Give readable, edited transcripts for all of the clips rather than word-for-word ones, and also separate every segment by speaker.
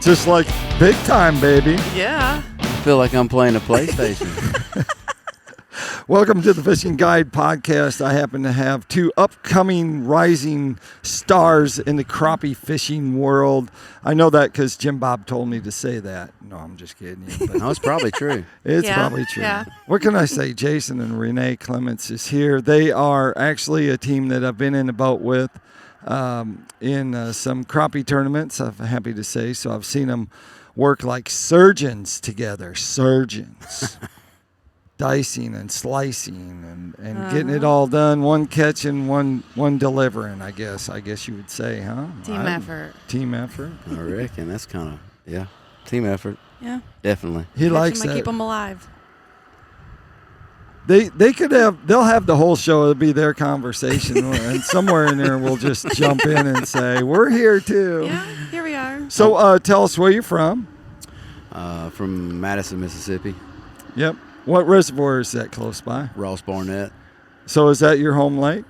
Speaker 1: Just like big time, baby.
Speaker 2: Yeah.
Speaker 3: I feel like I'm playing a PlayStation.
Speaker 1: Welcome to the Fishing Guide Podcast. I happen to have two upcoming rising stars in the crappie fishing world. I know that because Jim Bob told me to say that. No, I'm just kidding you. But
Speaker 3: No, it's probably true.
Speaker 1: it's probably true.
Speaker 2: Yeah.
Speaker 1: What can I say? Jason and Renee Clements is here. They are actually a team that I've been in a boat with in some crappie tournaments, I'm happy to say. So I've seen them work like surgeons together. Surgeons. Dicing and slicing and getting it all done, one catching, one delivering, I guess you would say, huh?
Speaker 2: Team effort.
Speaker 1: Team effort.
Speaker 3: I reckon that's kind of, team effort.
Speaker 2: Yeah.
Speaker 3: Definitely.
Speaker 1: He likes that.
Speaker 2: Keep them alive.
Speaker 1: They'll have the whole show. It'll be their conversation, and somewhere in there we'll just jump in and say, we're here too.
Speaker 2: Yeah, here we are.
Speaker 1: So tell us where you're from.
Speaker 3: From Madison, Mississippi.
Speaker 1: Yep. What reservoir is that close by?
Speaker 3: Ross Barnett.
Speaker 1: So is that your home lake?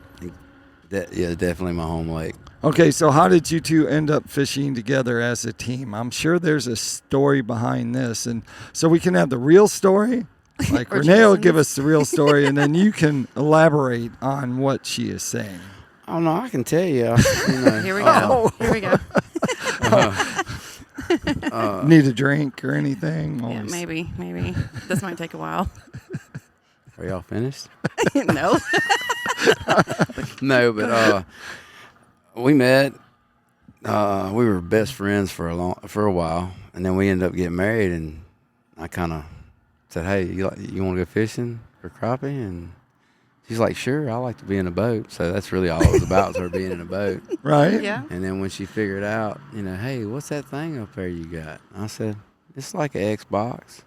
Speaker 3: Yeah, definitely my home lake.
Speaker 1: Okay, so how did you two end up fishing together as a team? I'm sure there's a story behind this, and so we can have the real story. Like Renee will give us the real story, and then you can elaborate on what she is saying.
Speaker 3: Oh no, I can tell you.
Speaker 2: Here we go. Here we go.
Speaker 1: Need a drink or anything?
Speaker 2: Yeah, maybe. This might take a while.
Speaker 3: Are y'all finished?
Speaker 2: No.
Speaker 3: No, but we met. We were best friends for a while, and then we ended up getting married. And I kind of said, "Hey, you want to go fishing for crappie?" And she's like, "Sure, I like to be in a boat." So that's really all it was about, was her being in a boat.
Speaker 1: Right?
Speaker 2: Yeah.
Speaker 3: And then when she figured out, hey, what's that thing up there you got? I said, it's like an Xbox.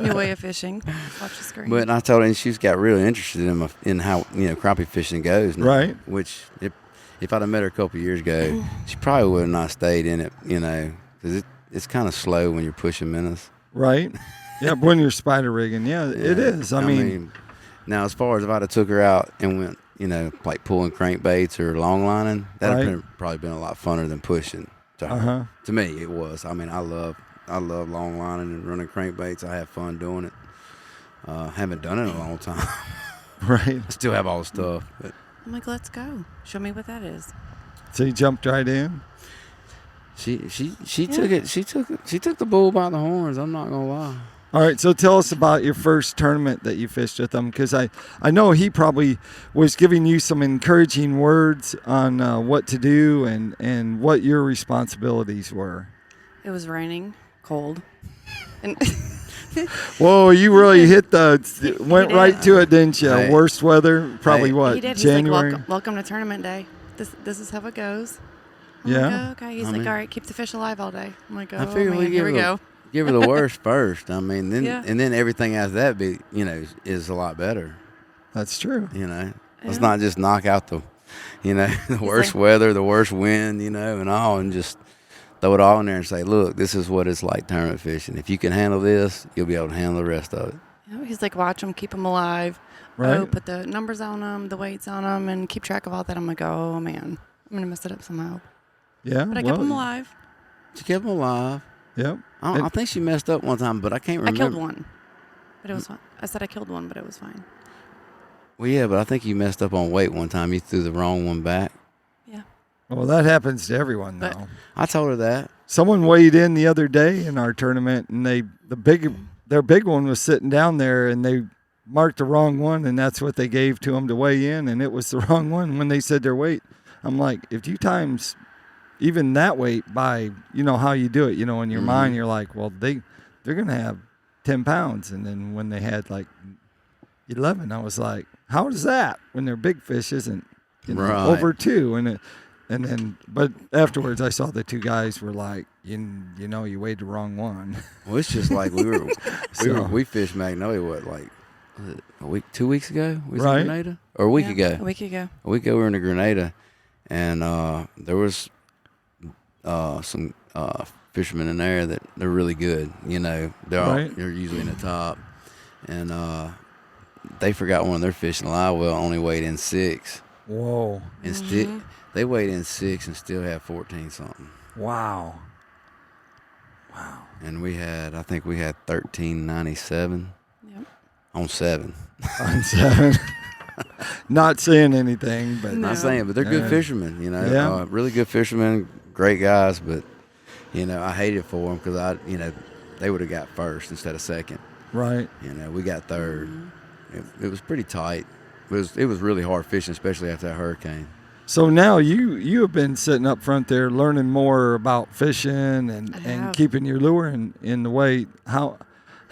Speaker 2: New way of fishing. Watch the screen.
Speaker 3: But I told her, and she's got really interested in how crappie fishing goes now.
Speaker 1: Right.
Speaker 3: Which if I'd have met her a couple of years ago, she probably would have not stayed in it. Because it's kind of slow when you're pushing minnows.
Speaker 1: Right. Yeah, when you're spider rigging, it is. I mean,
Speaker 3: now as far as if I'd have took her out and went, like pulling crankbaits or long lining, that'd have probably been a lot funner than pushing. To me, it was. I mean, I love long lining and running crankbaits. I have fun doing it. Haven't done it in a long time.
Speaker 1: Right.
Speaker 3: I still have all the stuff. But
Speaker 2: I'm like, let's go. Show me what that is.
Speaker 1: So you jumped right in?
Speaker 3: she took it. She took the bull by the horns. I'm not gonna lie.
Speaker 1: All right, so tell us about your first tournament that you fished with him, because I know he probably was giving you some encouraging words on what to do and what your responsibilities were.
Speaker 2: It was raining, cold. And
Speaker 1: Whoa, you really went right to it, didn't you?
Speaker 3: Hey.
Speaker 1: Worst weather, probably what,
Speaker 2: he did.
Speaker 1: January?
Speaker 2: He's like, welcome to tournament day. This is how it goes. I'm
Speaker 1: Yeah.
Speaker 2: like, oh, okay. He's like, all right, keep the fish alive all day. I'm like, oh,
Speaker 3: I figure
Speaker 2: man, here we go.
Speaker 3: Give her the worst first. I mean, then
Speaker 2: Yeah.
Speaker 3: and then everything after that is a lot better.
Speaker 1: That's true.
Speaker 3: Let's not just knock out the worst weather, the worst wind, and all, and just throw it all in there and say, look, this is what it's like tournament fishing. If you can handle this, you'll be able to handle the rest of it.
Speaker 2: He's like, watch them, keep them alive.
Speaker 1: Right.
Speaker 2: Oh, put the numbers on them, the weights on them, and keep track of all that. I'm like, oh man, I'm gonna mess it up somehow.
Speaker 1: Yeah.
Speaker 2: But I kept them alive.
Speaker 3: She kept them alive.
Speaker 1: Yep.
Speaker 3: I think she messed up one time, but I can't remember.
Speaker 2: I killed one, but it was fine. I said I killed one, but it was fine.
Speaker 3: Well, yeah, but I think you messed up on weight one time. You threw the wrong one back.
Speaker 2: Yeah.
Speaker 1: Well, that happens to everyone,
Speaker 2: But-
Speaker 1: though.
Speaker 3: I told her that.
Speaker 1: Someone weighed in the other day in our tournament, and their big one was sitting down there, and they marked the wrong one, and that's what they gave to them to weigh in, and it was the wrong one when they said their weight. I'm like, if you times even that weight by, how you do it, in your mind, you're like, well, they're going to have 10 pounds. And then when they had like 11, I was like, how is that when their big fish isn't over 2? But afterwards I saw the two guys were like, you weighed the wrong one.
Speaker 3: Well, it's just like we fished Magnolia, was it a week, 2 weeks ago? We was in Grenada? Or a week ago?
Speaker 2: A week ago.
Speaker 3: A week ago we were in Grenada, and there was some fishermen in there that they're really good. They're usually in the top, and they forgot one of their fish in the live well only weighed in 6.
Speaker 1: Whoa!
Speaker 3: And they weighed in 6 and still had 14 something.
Speaker 1: Wow.
Speaker 3: And I think we had 1397
Speaker 2: Yep.
Speaker 3: on 7.
Speaker 1: On 7. Not saying anything, but
Speaker 2: No.
Speaker 3: Not saying, but they're good fishermen, you know.
Speaker 1: Yeah.
Speaker 3: Really good fishermen, great guys, but, you know, I hated for them because they would have got first instead of second.
Speaker 1: right.
Speaker 3: You know, we got third. It was pretty tight. It was really hard fishing, especially after that hurricane.
Speaker 1: So now you have been sitting up front there learning more about fishing and
Speaker 2: have.
Speaker 1: keeping your lure in the weight. How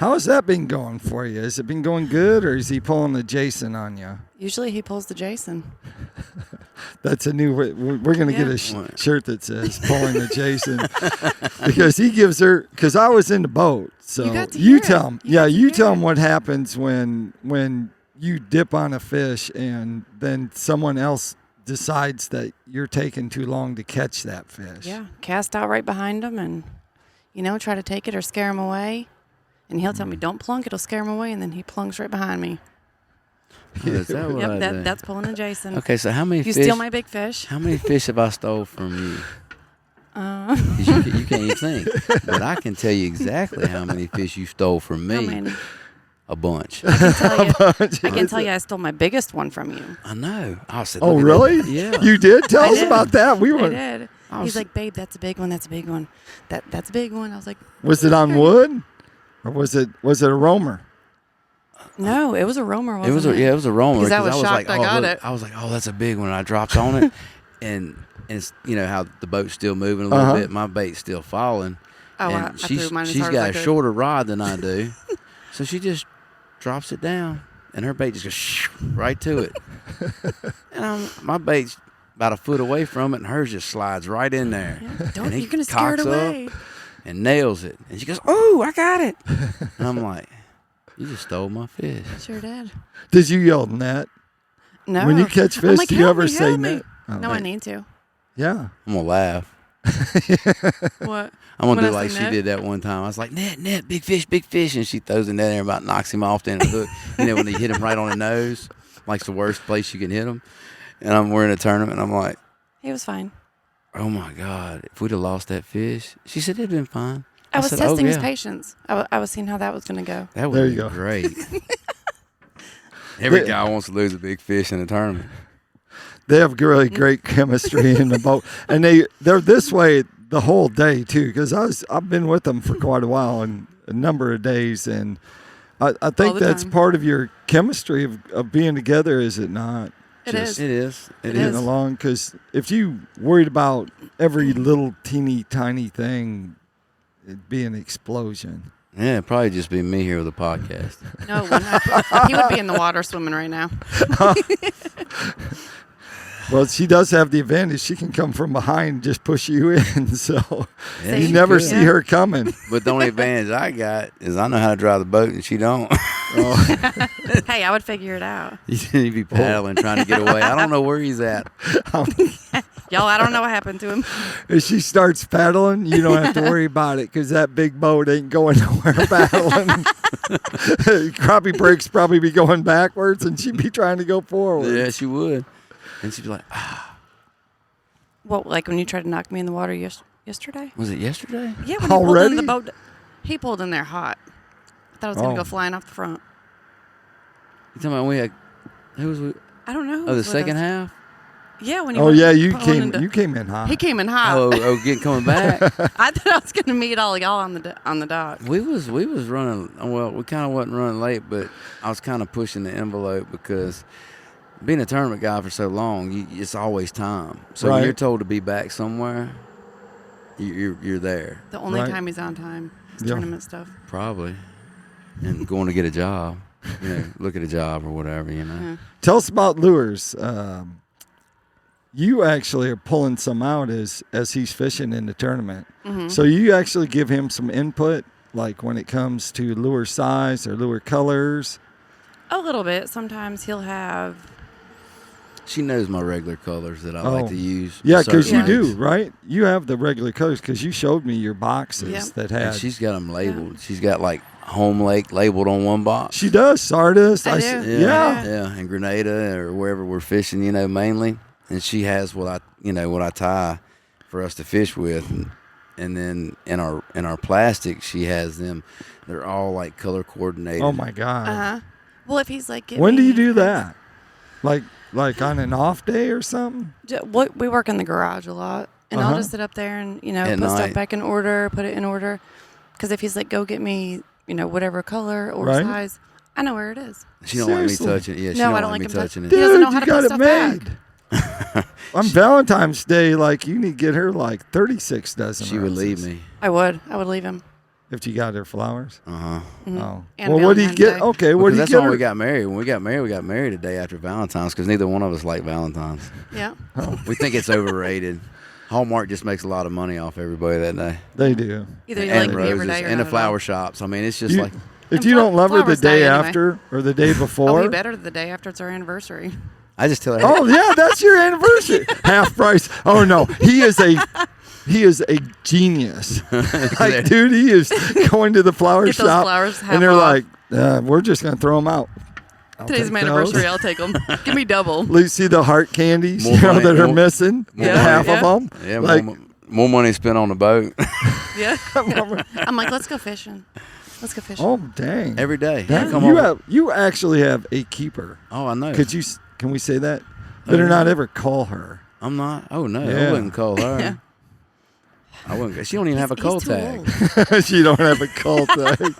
Speaker 1: has that been going for you? Has it been going good, or is he pulling the Jason on you?
Speaker 2: Usually he pulls the Jason.
Speaker 1: That's a new. We're gonna get
Speaker 2: Yeah.
Speaker 1: a shirt that says "Pulling the Jason" because he gives her. Because I was in the boat, so
Speaker 2: You got to hear it.
Speaker 1: tell him.
Speaker 2: You got to
Speaker 1: You
Speaker 2: hear
Speaker 1: tell
Speaker 2: it.
Speaker 1: him what happens when you dip on a fish and then someone else decides that you're taking too long to catch that fish.
Speaker 2: Yeah, cast out right behind him and, try to take it or scare him away. And he'll tell me, don't plunk, it'll scare him away. And then he plunks right behind me.
Speaker 3: Oh, is that what I
Speaker 2: Yep,
Speaker 3: do?
Speaker 2: that's pulling a Jason.
Speaker 3: Okay, so how many
Speaker 2: You
Speaker 3: fish?
Speaker 2: steal my big fish.
Speaker 3: How many fish have I stole from you? 'Cause you can't even think. But I can tell you exactly how many fish you stole from me.
Speaker 2: How many?
Speaker 3: A bunch.
Speaker 2: I can tell you I stole my biggest one from you.
Speaker 3: I know. I said,
Speaker 1: Oh,
Speaker 3: look at
Speaker 1: really?
Speaker 3: that. Yeah.
Speaker 1: You did? Tell
Speaker 2: I
Speaker 1: us
Speaker 2: did.
Speaker 1: about that. We
Speaker 2: I
Speaker 1: were.
Speaker 2: did.
Speaker 3: I
Speaker 2: He's
Speaker 3: was-
Speaker 2: like, babe, that's a big one. That's a big one. That's a big one. I was like,
Speaker 1: Was it on wood, or was it a roamer?
Speaker 2: no, it was a roamer. Wasn't
Speaker 3: it was a roamer.
Speaker 2: 'Cause I was
Speaker 3: like,
Speaker 2: shocked I got
Speaker 3: look,
Speaker 2: it.
Speaker 3: I was like, oh, that's a big one. And I dropped on it, and it's how the boat's still moving a little
Speaker 1: Uh-huh.
Speaker 3: bit. My bait's still falling.
Speaker 2: Oh,
Speaker 3: and
Speaker 2: I threw mine as
Speaker 3: she's
Speaker 2: hard
Speaker 3: got
Speaker 2: as I
Speaker 3: a
Speaker 2: could.
Speaker 3: shorter rod than I do, so she just drops it down, and her bait just goes right to it. And my bait's about a foot away from it, and hers just slides right in there.
Speaker 2: Yeah, don't,
Speaker 3: And he
Speaker 2: you're going to scare it
Speaker 3: cocks up
Speaker 2: away.
Speaker 3: and nails it. And she goes, "Oh, I got it!" And I'm like, "You just stole my fish."
Speaker 2: Sure did.
Speaker 1: Did you yell net?
Speaker 2: No.
Speaker 1: When you catch
Speaker 2: I'm
Speaker 1: fish,
Speaker 2: like,
Speaker 1: do you
Speaker 2: help
Speaker 1: ever
Speaker 2: me,
Speaker 1: say
Speaker 2: help me.
Speaker 1: net? Oh,
Speaker 2: No, I need to.
Speaker 1: Yeah.
Speaker 3: I'm gonna laugh.
Speaker 2: What?
Speaker 3: I'm gonna
Speaker 2: When
Speaker 3: do
Speaker 2: I
Speaker 3: like
Speaker 2: say
Speaker 3: she
Speaker 2: net?
Speaker 3: did that one time. I was like, net, big fish, and she throws it in there and about knocks him off the end of the hook. When they hit him right on the nose, like it's the worst place you can hit him. And we're in a tournament, and I'm like,
Speaker 2: He was fine.
Speaker 3: oh my God, if we'd have lost that fish, she said it'd been fine.
Speaker 2: I was
Speaker 3: said,
Speaker 2: testing
Speaker 3: oh,
Speaker 2: his
Speaker 3: yeah.
Speaker 2: patience. I was seeing how that was going to go.
Speaker 3: That
Speaker 1: There
Speaker 3: would
Speaker 1: you
Speaker 3: be
Speaker 1: go.
Speaker 3: great. Every
Speaker 1: Yeah.
Speaker 3: guy wants to lose a big fish in a tournament.
Speaker 1: They have really great chemistry in the boat, and they're this way the whole day too. Because I've been with them for quite a while and a number of days, and I think
Speaker 2: the
Speaker 1: that's
Speaker 2: time.
Speaker 1: part of your chemistry of being together, is it not?
Speaker 2: It is.
Speaker 3: It is. It
Speaker 2: It
Speaker 3: is.
Speaker 1: Getting along, because if you worried about every little teeny tiny thing, it'd be an explosion.
Speaker 3: Yeah, it'd probably just be me here with a podcast.
Speaker 2: No, he would be in the water swimming right now.
Speaker 1: Well, she does have the advantage. She can come from behind and just push you in, so
Speaker 3: Yeah,
Speaker 1: you
Speaker 3: she
Speaker 1: never
Speaker 3: could.
Speaker 1: see her coming.
Speaker 3: But the only advantage I got is I know how to drive the boat and she don't.
Speaker 1: Oh,
Speaker 2: Hey, I would figure it out.
Speaker 3: He'd be paddling trying to get away. I don't know where he's at.
Speaker 2: Y'all, I don't know what happened to him.
Speaker 1: if she starts paddling, you don't have to worry about it, because that big boat ain't going nowhere paddling. Crappie brakes probably be going backwards, and she'd be trying to go forward.
Speaker 3: Yeah, she would. And she'd be like,
Speaker 2: What, like when you tried to knock me in the water yesterday?
Speaker 3: was it yesterday?
Speaker 2: Yeah, when he pulled
Speaker 1: Already?
Speaker 2: in the boat. He pulled in there hot. I thought I was going to
Speaker 1: Oh.
Speaker 2: go flying off the front.
Speaker 3: You talking about we had, who was we?
Speaker 2: I don't know. who
Speaker 3: Oh, the
Speaker 2: was with
Speaker 3: second
Speaker 2: us.
Speaker 3: half?
Speaker 2: Yeah, when he
Speaker 1: Oh
Speaker 2: went
Speaker 1: yeah, you
Speaker 2: pulling
Speaker 1: came. You came in hot.
Speaker 2: He came in hot.
Speaker 3: Getting coming back.
Speaker 2: I thought I was going to meet all y'all on the dock.
Speaker 3: We was running. Well, we kind of wasn't running late, but I was kind of pushing the envelope because being a tournament guy for so long, it's always time. So when
Speaker 1: Right.
Speaker 3: you're told to be back somewhere, you're there
Speaker 2: The only
Speaker 1: Right.
Speaker 2: time he's on time is
Speaker 1: Yeah.
Speaker 2: tournament stuff.
Speaker 3: probably, and going to get a job. Look at a job or whatever.
Speaker 2: Yeah.
Speaker 1: Tell us about lures. You actually are pulling some out as he's fishing in the tournament.
Speaker 2: Mhm.
Speaker 1: So you actually give him some input, like when it comes to lure size or lure colors.
Speaker 2: A little bit. Sometimes he'll have.
Speaker 3: She knows my regular colors that I
Speaker 1: Oh.
Speaker 3: like to use.
Speaker 1: Yeah, because you
Speaker 3: certain
Speaker 1: do,
Speaker 3: weeks.
Speaker 1: right? You have the regular colors, because you showed me your boxes
Speaker 2: Yeah.
Speaker 1: that
Speaker 3: And
Speaker 1: had.
Speaker 3: she's got them labeled. She's got like Home Lake labeled on one box.
Speaker 1: She does, Sardis.
Speaker 2: I do.
Speaker 1: Yeah.
Speaker 3: Yeah, and Grenada or wherever we're fishing, mainly. And she has what I tie for us to fish with. And then in our plastic, she has them. They're all like color coordinated.
Speaker 1: Oh my God.
Speaker 2: Well, if he's like,
Speaker 1: When do you do that? Like on an off day or something?
Speaker 2: We work in the garage a lot, and I'll just sit up there and
Speaker 3: At
Speaker 2: put
Speaker 3: night.
Speaker 2: stuff back in order, put it in order. Because if he's like, go get me, whatever color or
Speaker 1: Right.
Speaker 2: size, I know where it is.
Speaker 3: She don't like me
Speaker 1: Seriously?
Speaker 3: touching it. Yeah, she
Speaker 2: No, I
Speaker 3: don't
Speaker 2: don't
Speaker 3: like me
Speaker 2: like him
Speaker 3: touching it.
Speaker 2: He doesn't
Speaker 1: Dude,
Speaker 2: know how
Speaker 1: you
Speaker 2: to
Speaker 1: got
Speaker 2: put
Speaker 1: it
Speaker 2: stuff back.
Speaker 1: made. On Valentine's Day, like you need to get her like 36 dozen.
Speaker 3: She would leave me.
Speaker 2: I would leave him.
Speaker 1: if you got her flowers.
Speaker 3: Uh-huh.
Speaker 1: Oh,
Speaker 2: And
Speaker 1: well, what do you
Speaker 2: Valentine's
Speaker 1: get?
Speaker 2: Day.
Speaker 1: Okay, what do you
Speaker 3: That's
Speaker 1: get
Speaker 3: when
Speaker 1: her?
Speaker 3: we got married. When we got married the day after Valentine's because neither one of us like Valentine's.
Speaker 2: Yeah.
Speaker 3: We think it's overrated. Hallmark just makes a lot of money off everybody that day.
Speaker 1: They do.
Speaker 2: Either you
Speaker 3: And
Speaker 2: like me every
Speaker 3: roses
Speaker 2: day or
Speaker 3: and
Speaker 2: not
Speaker 3: the
Speaker 2: at all.
Speaker 3: flower shops. I mean, it's just
Speaker 1: You-
Speaker 3: like
Speaker 1: If
Speaker 2: And
Speaker 1: you don't love her the
Speaker 2: flowers
Speaker 1: day
Speaker 2: die anyway.
Speaker 1: after or the day
Speaker 2: Oh,
Speaker 1: before,
Speaker 2: we better the day after it's our anniversary.
Speaker 3: I just tell her.
Speaker 1: oh yeah, that's your anniversary. Half price. Oh no, he is a genius. Like, dude, he is going to the flower
Speaker 2: Get those
Speaker 1: shop,
Speaker 2: flowers half
Speaker 1: and they're
Speaker 2: off.
Speaker 1: like, we're just gonna throw them out. I'll
Speaker 2: Today's
Speaker 1: take
Speaker 2: my
Speaker 1: those.
Speaker 2: anniversary. I'll take them. Give me double.
Speaker 1: You see the heart candies,
Speaker 3: More money,
Speaker 1: that are
Speaker 3: more-
Speaker 1: missing,
Speaker 3: more
Speaker 1: half
Speaker 2: money.
Speaker 1: of them.
Speaker 3: Yeah,
Speaker 1: like,
Speaker 3: more money spent on the boat
Speaker 2: Yeah. I'm like, let's go fishing. Let's go fishing.
Speaker 1: oh dang!
Speaker 3: every day.
Speaker 1: That-
Speaker 3: I come
Speaker 1: you
Speaker 3: over.
Speaker 1: you actually have a keeper.
Speaker 3: Oh, I know.
Speaker 1: Can we say that? Better
Speaker 3: yeah.
Speaker 1: not ever call her.
Speaker 3: I'm not. Oh no,
Speaker 1: Yeah.
Speaker 3: I wouldn't call her.
Speaker 2: Yeah.
Speaker 3: I wouldn't. She don't even have a
Speaker 2: He's
Speaker 3: cold
Speaker 2: too
Speaker 3: tag.
Speaker 2: old.
Speaker 1: She don't have a call tag.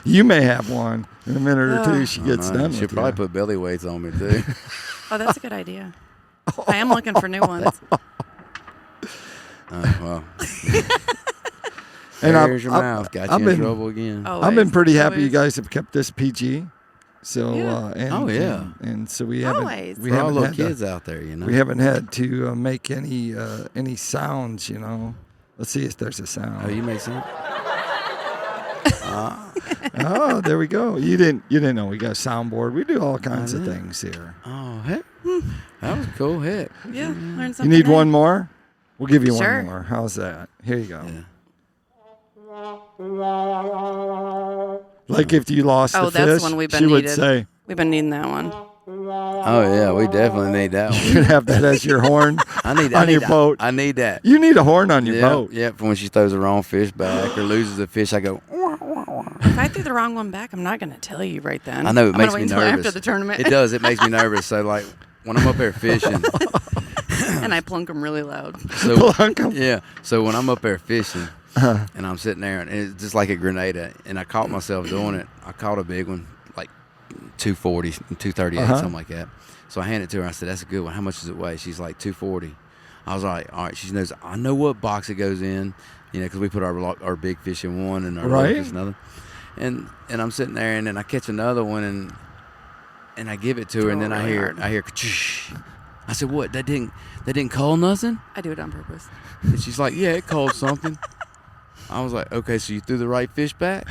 Speaker 1: You may have one in a minute or two. She gets done
Speaker 3: She'll
Speaker 1: with
Speaker 3: probably
Speaker 1: you.
Speaker 3: put belly weights on me too.
Speaker 2: Oh, that's a good idea. I am looking for new ones.
Speaker 3: Well,
Speaker 1: And
Speaker 3: there's your mouth. Got
Speaker 1: I've
Speaker 3: you in
Speaker 1: been-
Speaker 3: trouble again.
Speaker 2: Oh,
Speaker 1: I've been pretty happy you
Speaker 2: always.
Speaker 1: guys have kept this PG. So
Speaker 2: Yeah.
Speaker 1: and
Speaker 3: Oh, yeah.
Speaker 1: and so we haven't
Speaker 2: Always.
Speaker 1: we
Speaker 3: For all
Speaker 1: haven't
Speaker 3: little
Speaker 1: had to,
Speaker 3: kids out there, you know.
Speaker 1: we haven't had to make any sounds. Let's see if there's a sound.
Speaker 3: Oh, you make sense.
Speaker 1: Oh, there we go. You didn't know we got a soundboard. We do all kinds of
Speaker 3: didn't.
Speaker 1: things here.
Speaker 3: Oh heck, that was cool. Heck.
Speaker 2: Yeah, learn
Speaker 1: You
Speaker 2: something.
Speaker 1: need
Speaker 2: new.
Speaker 1: one more? We'll give you
Speaker 2: Sure.
Speaker 1: one more. How's that? Here you go.
Speaker 3: Yeah.
Speaker 1: Like if you lost
Speaker 2: Oh,
Speaker 1: the
Speaker 2: that's
Speaker 1: fish,
Speaker 2: one we've been
Speaker 1: she would
Speaker 2: needed.
Speaker 1: say,
Speaker 2: We've been needing that one.
Speaker 3: Oh yeah, we definitely need that
Speaker 1: you
Speaker 3: one.
Speaker 1: could have that as your horn
Speaker 3: I need
Speaker 1: on your
Speaker 3: that.
Speaker 1: boat.
Speaker 3: I need that.
Speaker 1: You need a horn on your
Speaker 3: Yeah,
Speaker 1: boat.
Speaker 3: yeah. For when she throws the wrong fish back or loses a fish, I go.
Speaker 2: If I threw the wrong one back, I'm not going to tell you right then.
Speaker 3: I know it
Speaker 2: I'm
Speaker 3: makes
Speaker 2: gonna
Speaker 3: me
Speaker 2: wait until
Speaker 3: nervous.
Speaker 2: after the tournament.
Speaker 3: It does. It makes me nervous. So like when I'm up there fishing,
Speaker 2: And I plunk them really loud.
Speaker 3: so
Speaker 1: Plunk 'em.
Speaker 3: yeah. So when I'm up there fishing, and I'm sitting there, and it's just like a grenade, and I caught myself doing it. I caught a big one, like 240, 238, something like that. So I handed it to her. I said, "That's a good one. How much does it weigh?" She's like 240. I was like, "All right." She knows I know what box it goes in, because we put our big fish in one and our little
Speaker 1: Right.
Speaker 3: fish in another. And I'm sitting there, and then I catch another one, and I give it to her, and then I
Speaker 2: really
Speaker 3: hear
Speaker 2: hard.
Speaker 3: ka-choosh. I said, "What? That didn't call nothing?"
Speaker 2: I do it on purpose.
Speaker 3: And she's like, "Yeah, it called something." I was like, "Okay, so you threw the right fish back?"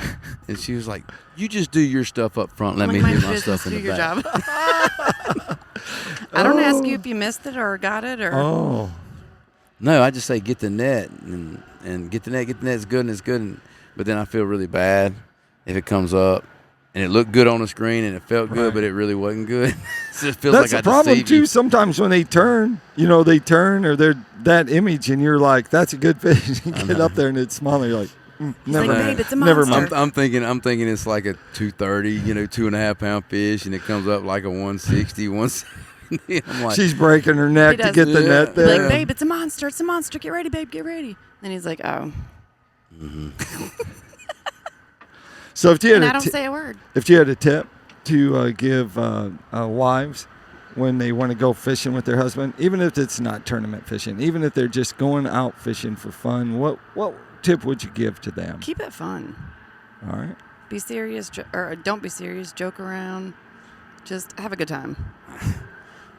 Speaker 3: And she was like, "You just do your stuff up front. Let
Speaker 2: I'm
Speaker 3: me
Speaker 2: like,
Speaker 3: do
Speaker 2: my
Speaker 3: my
Speaker 2: business,
Speaker 3: stuff in
Speaker 2: do
Speaker 3: the
Speaker 2: your
Speaker 3: back."
Speaker 2: job. I don't ask you if you missed it or got it or.
Speaker 1: Oh,
Speaker 3: No, I just say get the net and get the net. Get the net. It's good and it's good. But then I feel really bad if it comes up and it looked good on the screen and it felt good,
Speaker 1: Right.
Speaker 3: but it really wasn't good. So it feels
Speaker 1: that's
Speaker 3: like
Speaker 1: the
Speaker 3: I
Speaker 1: problem
Speaker 3: deceived
Speaker 1: too.
Speaker 3: you.
Speaker 1: Sometimes when they turn, or they're that image, and you're like, "That's a good fish." You get up there and it's smaller. You're like,
Speaker 2: He's
Speaker 1: "Never,
Speaker 2: like,
Speaker 3: mind.
Speaker 2: babe, it's a
Speaker 1: never
Speaker 2: monster.
Speaker 1: mind."
Speaker 3: I'm thinking it's like a 230, 2.5 pound fish, and it comes up like a 160, 170. I'm like,
Speaker 1: She's breaking her neck
Speaker 2: He
Speaker 1: to
Speaker 2: does.
Speaker 1: get the
Speaker 3: Yeah.
Speaker 1: net
Speaker 2: He's
Speaker 1: there.
Speaker 2: like, babe, it's a monster. It's a monster. Get ready, babe. Get ready. And he's like, oh.
Speaker 1: So if you had
Speaker 2: And I
Speaker 1: a
Speaker 2: don't
Speaker 1: ti-
Speaker 2: say a word.
Speaker 1: if you had a tip to give wives when they want to go fishing with their husband, even if it's not tournament fishing, even if they're just going out fishing for fun, what tip would you give to them?
Speaker 2: Keep it fun.
Speaker 1: All right.
Speaker 2: Be serious or don't be serious. Joke around. Just have a good time.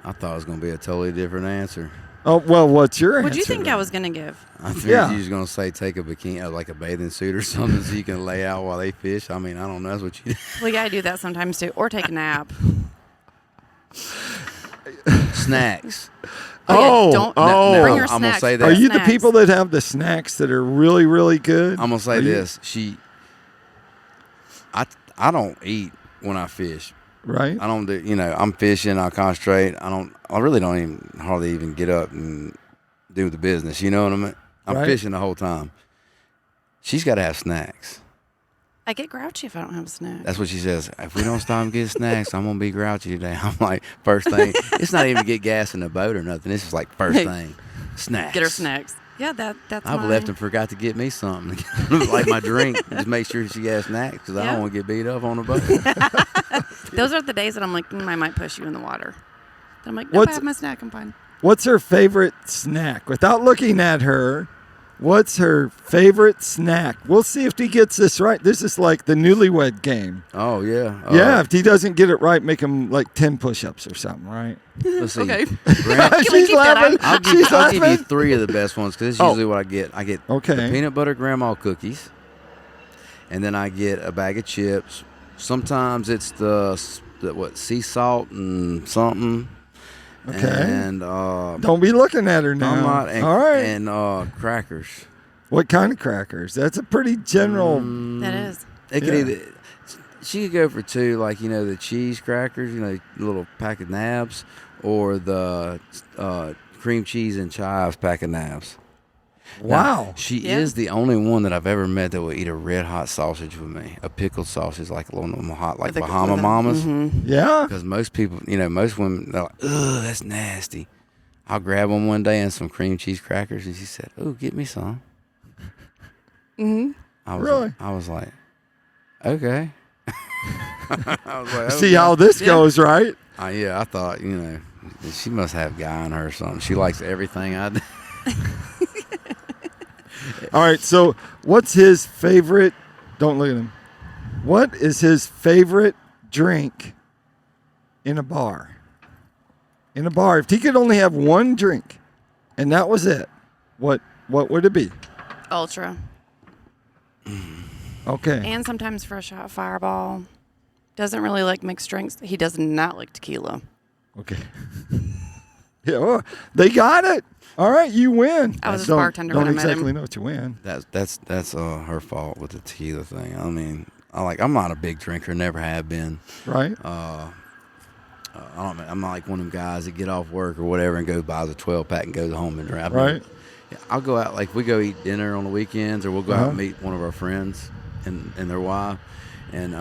Speaker 3: I thought it was going to be a totally different answer.
Speaker 1: Oh well, what's your answer?
Speaker 2: What do you think I was going to give?
Speaker 3: I figured
Speaker 1: Yeah.
Speaker 3: you was going to say take a bikini, like a bathing suit or something so you can lay out while they fish. I mean, I don't know. That's what you do.
Speaker 2: Well, yeah, I do that sometimes too. Or take a nap.
Speaker 3: Snacks.
Speaker 1: Oh,
Speaker 2: yeah, don't
Speaker 1: oh.
Speaker 2: bring your
Speaker 3: I'm gonna
Speaker 2: snacks.
Speaker 3: say that.
Speaker 1: Are
Speaker 2: Bring
Speaker 1: you the
Speaker 2: snacks.
Speaker 1: people that have the snacks that are really, really good?
Speaker 3: I'm going to say
Speaker 1: Are you-
Speaker 3: this. I don't eat when I fish.
Speaker 1: Right.
Speaker 3: I don't do, I'm fishing, I concentrate. I really don't even hardly even get up and do the business. You know what I mean? I'm
Speaker 1: Right.
Speaker 3: fishing the whole time. She's got to have snacks.
Speaker 2: I get grouchy if I don't have snacks.
Speaker 3: That's what she says. If we don't stop and get snacks, I'm gonna be grouchy today. I'm like, first thing. It's not even get gas in the boat or nothing. It's just like first thing, snacks.
Speaker 2: Get her snacks. Yeah, that's
Speaker 3: I've
Speaker 2: my...
Speaker 3: left and forgot to get me something, like my drink. Just make sure she has snacks because I don't want to get beat up on the boat.
Speaker 2: Those are the days that I'm like, I might push you in the water. Then I'm like, no, I have my snack. I'm fine.
Speaker 1: What's her favorite snack? Without looking at her, what's her favorite snack? We'll see if he gets this right. This is like the newlywed game.
Speaker 3: Oh yeah.
Speaker 1: Yeah, if he doesn't get it right, make him like 10 push-ups or something, right?
Speaker 3: Let's see.
Speaker 2: Okay.
Speaker 1: She's laughing.
Speaker 3: I'll give you 3 of the best ones because it's usually what I get. I get the peanut butter grandma cookies, and then I get a bag of chips. Sometimes it's the sea salt and something.
Speaker 1: Okay.
Speaker 3: And
Speaker 1: don't be looking at her now.
Speaker 3: I'm not. And,
Speaker 1: all right.
Speaker 3: And crackers.
Speaker 1: What kind of crackers? That's a pretty general.
Speaker 2: That is.
Speaker 3: It could either. She could go for 2, like the cheese crackers, the little pack of nabs, or the cream cheese and chives pack of nabs.
Speaker 1: Wow.
Speaker 3: Now, she is the only one that I've ever met that will eat a red hot sausage with me. A pickled sausage, like a little hot, like Bahama Mamas.
Speaker 2: Mm-hmm.
Speaker 1: Yeah.
Speaker 3: Because most people, most women, they're like, ugh, that's nasty. I'll grab one day and some cream cheese crackers, and she said, "Oh, get me some."
Speaker 2: Mm-hmm.
Speaker 3: I was like, okay. I was like,
Speaker 1: see how this goes, right?
Speaker 3: I thought, she must have guy on her or something. She likes everything I do.
Speaker 1: All right, so what's his favorite? Don't look at him. What is his favorite drink in a bar? In a bar, if he could only have one drink, and that was it, what would it be?
Speaker 2: Ultra.
Speaker 1: Okay.
Speaker 2: And sometimes Fresh Hot Fireball. Doesn't really like mixed drinks. He does not like tequila.
Speaker 1: Okay. Yeah, well, they got it. All right, you win.
Speaker 2: I was a bartender when I met him.
Speaker 1: Don't exactly know what you win.
Speaker 3: That's her fault with the tequila thing. I mean, I'm not a big drinker, never have been.
Speaker 1: Right.
Speaker 3: I'm not like one of them guys that get off work or whatever and go buys a 12-pack and goes home and drive.
Speaker 1: Right.
Speaker 3: I'll go out, like we go eat dinner on the weekends, or we'll go out and meet one of our friends and their wife, and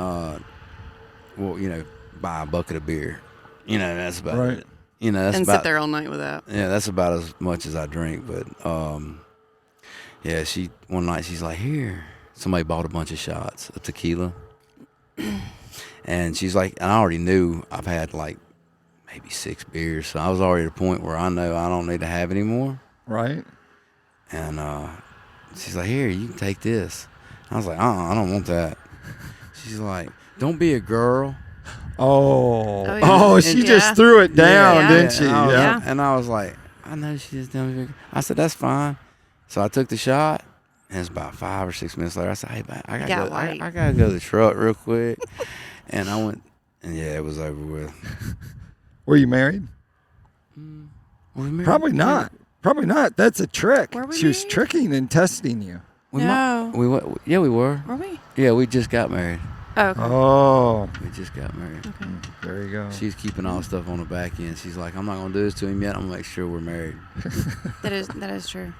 Speaker 3: we'll buy a bucket of beer. That's about it. That's
Speaker 2: and
Speaker 3: about,
Speaker 2: sit there all night with that.
Speaker 3: Yeah, that's about as much as I drink. But one night she's like, here, somebody bought a bunch of shots of tequila, and she's like, and I already knew I've had like maybe 6 beers, so I was already at a point where I know I don't need to have any more.
Speaker 1: Right.
Speaker 3: And she's like, here, you can take this. I was like, I don't want that. She's like, don't be a girl.
Speaker 1: Oh, she just threw it down, didn't she?
Speaker 3: And I was like, I know she just done me. I said, that's fine. So I took the shot, and it's about 5 or 6 minutes later. I said, hey, man, I gotta go to the truck real quick. And I went, and it was over with.
Speaker 1: Were you married?
Speaker 3: Were we married?
Speaker 1: Probably not. Probably not. That's a trick.
Speaker 2: Were we
Speaker 1: She was
Speaker 2: married?
Speaker 1: tricking and testing you.
Speaker 2: No.
Speaker 3: We were.
Speaker 2: Were we?
Speaker 3: Yeah, we just got married.
Speaker 2: Oh, okay.
Speaker 1: Oh,
Speaker 3: We just got married.
Speaker 2: Okay.
Speaker 1: there you go.
Speaker 3: She's keeping all the stuff on the back end. She's like, I'm not gonna do this to him yet. I'm gonna make sure we're married.
Speaker 2: That is true.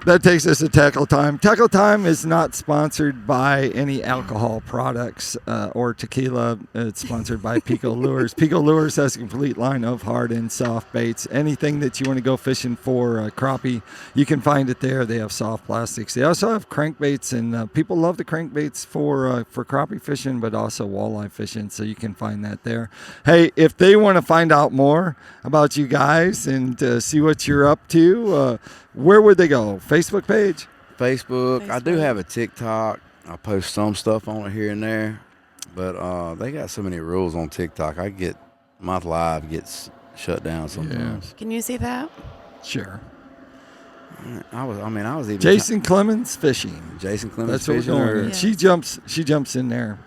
Speaker 1: That takes us to Tackle Time. Tackle Time is not sponsored by any alcohol products or tequila. It's sponsored by PICO Lures. PICO Lures has a complete line of hard and soft baits. Anything that you want to go fishing for crappie, you can find it there. They have soft plastics. They also have crankbaits, and people love the crankbaits for crappie fishing, but also walleye fishing, so you can find that there. Hey, if they want to find out more about you guys and see what you're up to, where would they go? Facebook page?
Speaker 3: Facebook. I do have a TikTok. I post some stuff on it here and there, but they got so many rules on TikTok. My live gets shut down sometimes.
Speaker 2: Can you see that?
Speaker 1: Sure.
Speaker 3: I was even
Speaker 1: Jason Clements fishing.
Speaker 3: Jason Clements
Speaker 1: That's what we're
Speaker 3: fishing.
Speaker 1: doing.
Speaker 2: Yes.
Speaker 1: She jumps in there.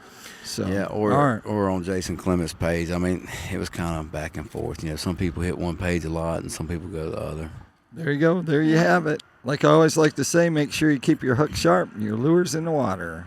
Speaker 1: So
Speaker 3: Yeah,
Speaker 1: all right.
Speaker 3: or on Jason Clements' page. I mean, it was kind of back and forth. Some people hit one page a lot, and some people go to the other.
Speaker 1: There you go. There you have it. Like I always like to say, make sure you keep your hook sharp and your lures in the water.